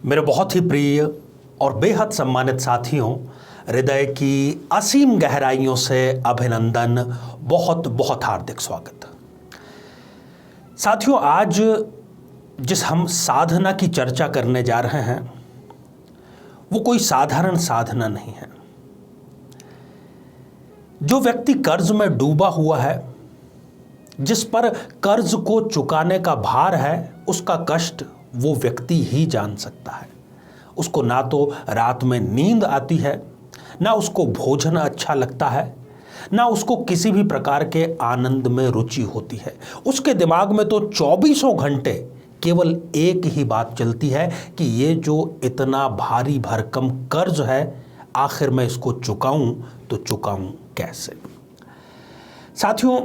मेरे बहुत ही प्रिय और बेहद सम्मानित साथियों, हृदय की असीम गहराइयों से अभिनंदन, बहुत बहुत हार्दिक स्वागत। साथियों, आज जिस हम साधना की चर्चा करने जा रहे हैं वो कोई साधारण साधना नहीं है। जो व्यक्ति कर्ज में डूबा हुआ है, जिस पर कर्ज को चुकाने का भार है, उसका कष्ट वो व्यक्ति ही जान सकता है। उसको ना तो रात में नींद आती है, ना उसको भोजन अच्छा लगता है, ना उसको किसी भी प्रकार के आनंद में रुचि होती है। उसके दिमाग में तो 24 घंटे केवल एक ही बात चलती है कि ये जो इतना भारी भरकम कर्ज है, आखिर मैं इसको चुकाऊं तो चुकाऊं कैसे। साथियों,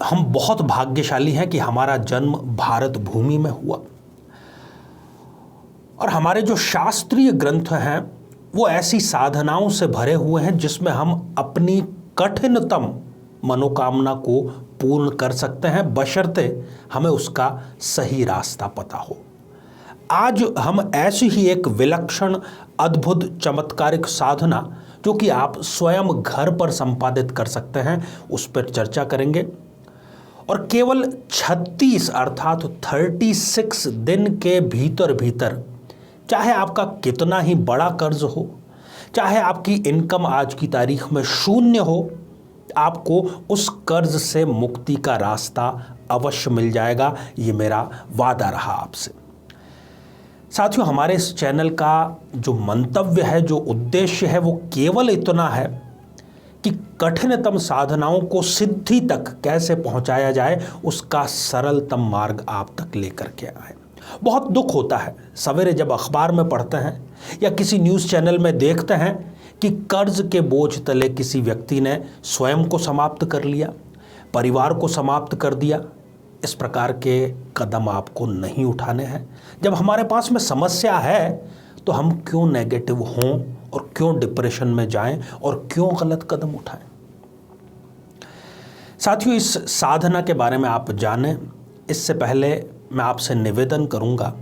हम बहुत भाग्यशाली हैं कि हमारा जन्म भारत भूमि में हुआ और हमारे जो शास्त्रीय ग्रंथ हैं वो ऐसी साधनाओं से भरे हुए हैं जिसमें हम अपनी कठिनतम मनोकामना को पूर्ण कर सकते हैं, बशर्ते हमें उसका सही रास्ता पता हो। आज हम ऐसी ही एक विलक्षण, अद्भुत, चमत्कारिक साधना जो कि आप स्वयं घर पर संपादित कर सकते हैं, उस पर चर्चा करेंगे। और केवल 36 अर्थात 36 दिन के भीतर भीतर, चाहे आपका कितना ही बड़ा कर्ज हो, चाहे आपकी इनकम आज की तारीख में शून्य हो, आपको उस कर्ज से मुक्ति का रास्ता अवश्य मिल जाएगा। ये मेरा वादा रहा आपसे। साथियों, हमारे इस चैनल का जो मंतव्य है, जो उद्देश्य है, वो केवल इतना है कि कठिनतम साधनाओं को सिद्धि तक कैसे पहुंचाया जाए, उसका सरलतम मार्ग आप तक लेकर के आए। बहुत दुख होता है सवेरे जब अखबार में पढ़ते हैं या किसी न्यूज़ चैनल में देखते हैं कि कर्ज के बोझ तले किसी व्यक्ति ने स्वयं को समाप्त कर लिया, परिवार को समाप्त कर दिया। इस प्रकार के कदम आपको नहीं उठाने हैं। जब हमारे पास में समस्या है तो हम क्यों नेगेटिव हों और क्यों डिप्रेशन में जाएं और क्यों गलत कदम उठाएं। साथियों, इस साधना के बारे में आप जानें, इससे पहले मैं आपसे निवेदन करूंगा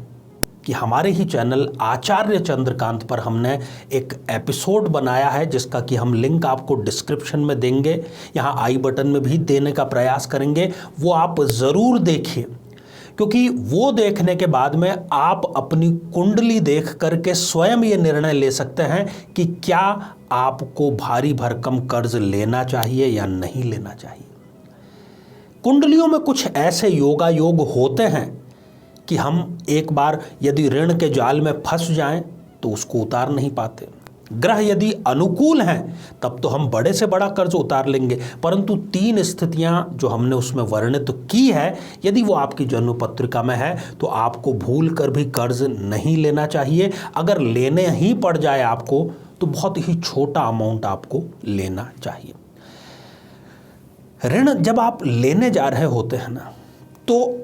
कि हमारे ही चैनल आचार्य चंद्रकांत पर हमने एक एपिसोड बनाया है जिसका कि हम लिंक आपको डिस्क्रिप्शन में देंगे, यहाँ आई बटन में भी देने का प्रयास करेंगे। वो आप ज़रूर देखिए, क्योंकि वो देखने के बाद में आप अपनी कुंडली देख करके स्वयं ये निर्णय ले सकते हैं कि क्या आपको भारी भरकम कर्ज लेना चाहिए या नहीं लेना चाहिए। कुंडलियों में कुछ ऐसे योगायोग होते हैं कि हम एक बार यदि ऋण के जाल में फंस जाएं तो उसको उतार नहीं पाते। ग्रह यदि अनुकूल हैं तब तो हम बड़े से बड़ा कर्ज उतार लेंगे, परंतु 3 स्थितियां जो हमने उसमें वर्णित की है, यदि वो आपकी जन्म पत्रिका में है तो आपको भूल कर भी कर्ज नहीं लेना चाहिए। अगर लेने ही पड़ जाए आपको तो बहुत ही छोटा अमाउंट आपको लेना चाहिए। ऋण जब आप लेने जा रहे होते हैं ना, तो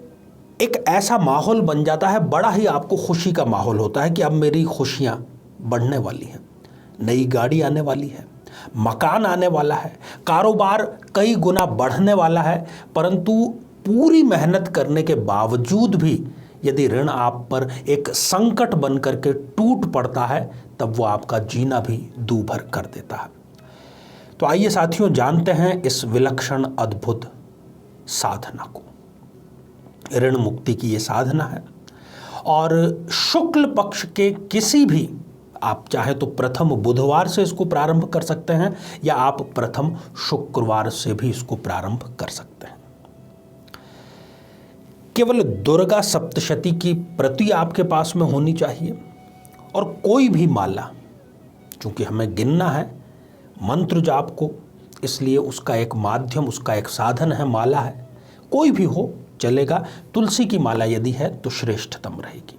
एक ऐसा माहौल बन जाता है, बड़ा ही आपको खुशी का माहौल होता है कि अब मेरी खुशियां बढ़ने वाली हैं, नई गाड़ी आने वाली है, मकान आने वाला है, कारोबार कई गुना बढ़ने वाला है। परंतु पूरी मेहनत करने के बावजूद भी यदि ऋण आप पर एक संकट बन करके टूट पड़ता है, तब वो आपका जीना भी दूभर कर देता है। तो आइए साथियों, जानते हैं इस विलक्षण, अद्भुत साधना को। ऋण मुक्ति की ये साधना है और शुक्ल पक्ष के किसी भी, आप चाहे तो प्रथम बुधवार से इसको प्रारंभ कर सकते हैं या आप प्रथम शुक्रवार से भी इसको प्रारंभ कर सकते हैं। केवल दुर्गा सप्तशती की प्रति आपके पास में होनी चाहिए और कोई भी माला, चूंकि हमें गिनना है मंत्र जाप को, इसलिए उसका एक माध्यम, उसका एक साधन है, माला है। कोई भी हो चलेगा। तुलसी की माला यदि है तो श्रेष्ठतम रहेगी।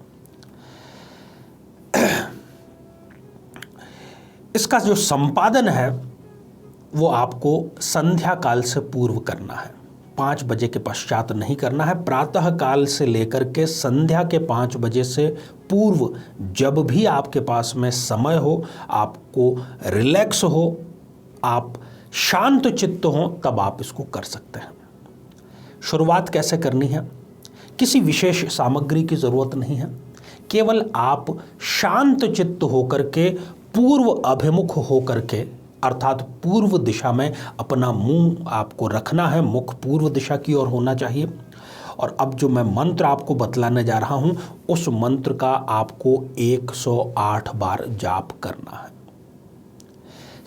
इसका जो संपादन है वो आपको संध्या काल से पूर्व करना है, 5 बजे के पश्चात नहीं करना है। प्रातः काल से लेकर के संध्या के 5 बजे से पूर्व जब भी आपके पास में समय हो, आपको रिलैक्स हो, आप शांत चित्त हो, तब आप इसको कर सकते हैं। शुरुआत कैसे करनी है? किसी विशेष सामग्री की ज़रूरत नहीं है। केवल आप शांत चित्त होकर के, पूर्व अभिमुख होकर के, अर्थात पूर्व दिशा में अपना मुंह आपको रखना है, मुख पूर्व दिशा की ओर होना चाहिए। और अब जो मैं मंत्र आपको बतलाने जा रहा हूं, उस मंत्र का आपको 108 बार जाप करना है।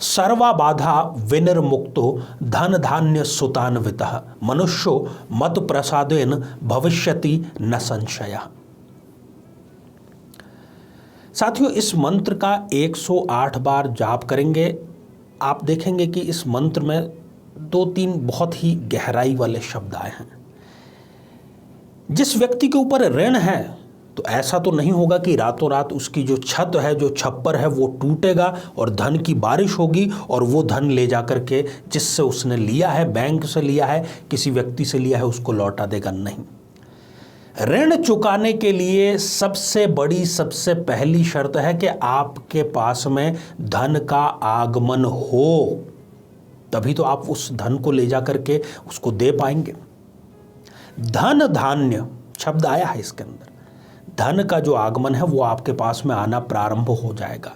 सर्वा बाधा विनिर्मुक्तो धन धान्य सुतान्वितः मनुष्यो मत प्रसादेन भविष्यति न संशय। साथियों, इस मंत्र का 108 बार जाप करेंगे, आप देखेंगे कि इस मंत्र में 2-3 बहुत ही गहराई वाले शब्द आए हैं। जिस व्यक्ति के ऊपर ऋण है, तो ऐसा तो नहीं होगा कि रातों रात उसकी जो छत है, जो छप्पर है, वो टूटेगा और धन की बारिश होगी और वो धन ले जा कर के जिससे उसने लिया है, बैंक से लिया है, किसी व्यक्ति से लिया है, उसको लौटा देगा। नहीं, ऋण चुकाने के लिए सबसे बड़ी, सबसे पहली शर्त है कि आपके पास में धन का आगमन हो, तभी तो आप उस धन को ले जा करके उसको दे पाएंगे। धन धान्य शब्द आया है इसके अंदर, धन का जो आगमन है वो आपके पास में आना प्रारंभ हो जाएगा।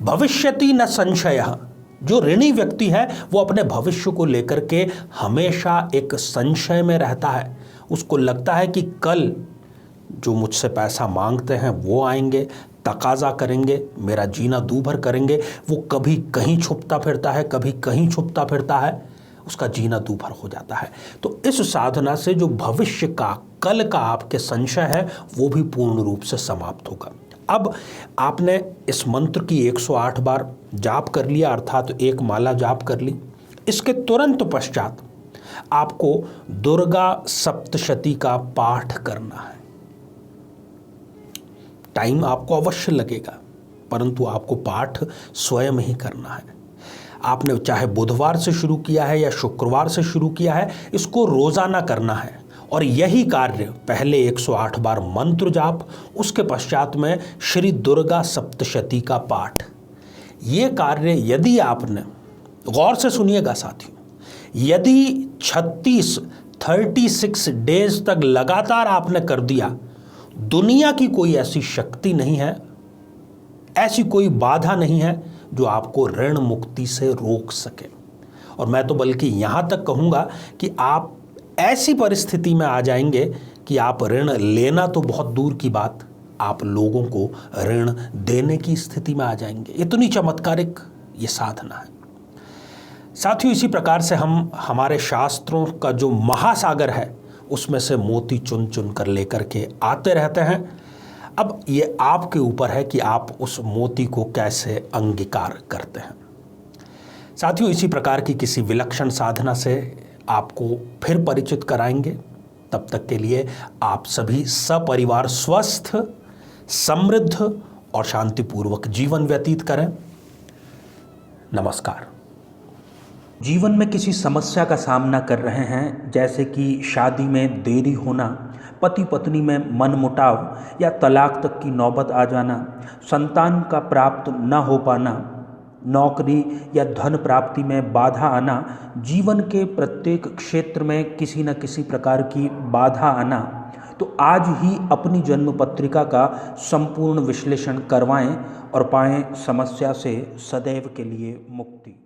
भविष्यति न संशय, जो ऋणी व्यक्ति है वो अपने भविष्य को लेकर के हमेशा एक संशय में रहता है। उसको लगता है कि कल जो मुझसे पैसा मांगते हैं वो आएंगे, तकाजा करेंगे, मेरा जीना दूभर करेंगे। वो कभी कहीं छुपता फिरता है, कभी कहीं छुपता फिरता है, उसका जीना दूभर हो जाता है। तो इस साधना से जो भविष्य का, कल का आपके संशय है वो भी पूर्ण रूप से समाप्त होगा। अब आपने इस मंत्र की 108 बार जाप कर लिया, अर्थात एक माला जाप कर ली। इसके तुरंत पश्चात आपको दुर्गा सप्तशती का पाठ करना है। टाइम आपको अवश्य लगेगा, परंतु आपको पाठ स्वयं ही करना है। आपने चाहे बुधवार से शुरू किया है या शुक्रवार से शुरू किया है, इसको रोजाना करना है। और यही कार्य, पहले 108 बार मंत्र जाप, उसके पश्चात में श्री दुर्गा सप्तशती का पाठ। ये कार्य यदि आपने, गौर से सुनिएगा साथियों, यदि 36 डेज तक लगातार आपने कर दिया, दुनिया की कोई ऐसी शक्ति नहीं है, ऐसी कोई बाधा नहीं है जो आपको ऋण मुक्ति से रोक सके। और मैं तो बल्कि यहाँ तक कहूँगा कि आप ऐसी परिस्थिति में आ जाएंगे कि आप ऋण लेना तो बहुत दूर की बात, आप लोगों को ऋण देने की स्थिति में आ जाएंगे। इतनी चमत्कारिक ये साधना है साथियों। इसी प्रकार से हम हमारे शास्त्रों का जो महासागर है उसमें से मोती चुन चुन कर लेकर के आते रहते हैं। अब ये आपके ऊपर है कि आप उस मोती को कैसे अंगीकार करते हैं। साथियों, इसी प्रकार की किसी विलक्षण साधना से आपको फिर परिचित कराएंगे। तब तक के लिए आप सभी सपरिवार स्वस्थ, समृद्ध और शांतिपूर्वक जीवन व्यतीत करें। नमस्कार। जीवन में किसी समस्या का सामना कर रहे हैं, जैसे कि शादी में देरी होना, पति पत्नी में मनमुटाव या तलाक तक की नौबत आ जाना, संतान का प्राप्त न हो पाना, नौकरी या धन प्राप्ति में बाधा आना, जीवन के प्रत्येक क्षेत्र में किसी न किसी प्रकार की बाधा आना, तो आज ही अपनी जन्म पत्रिका का संपूर्ण विश्लेषण करवाएं और पाएं समस्या से सदैव के लिए मुक्ति।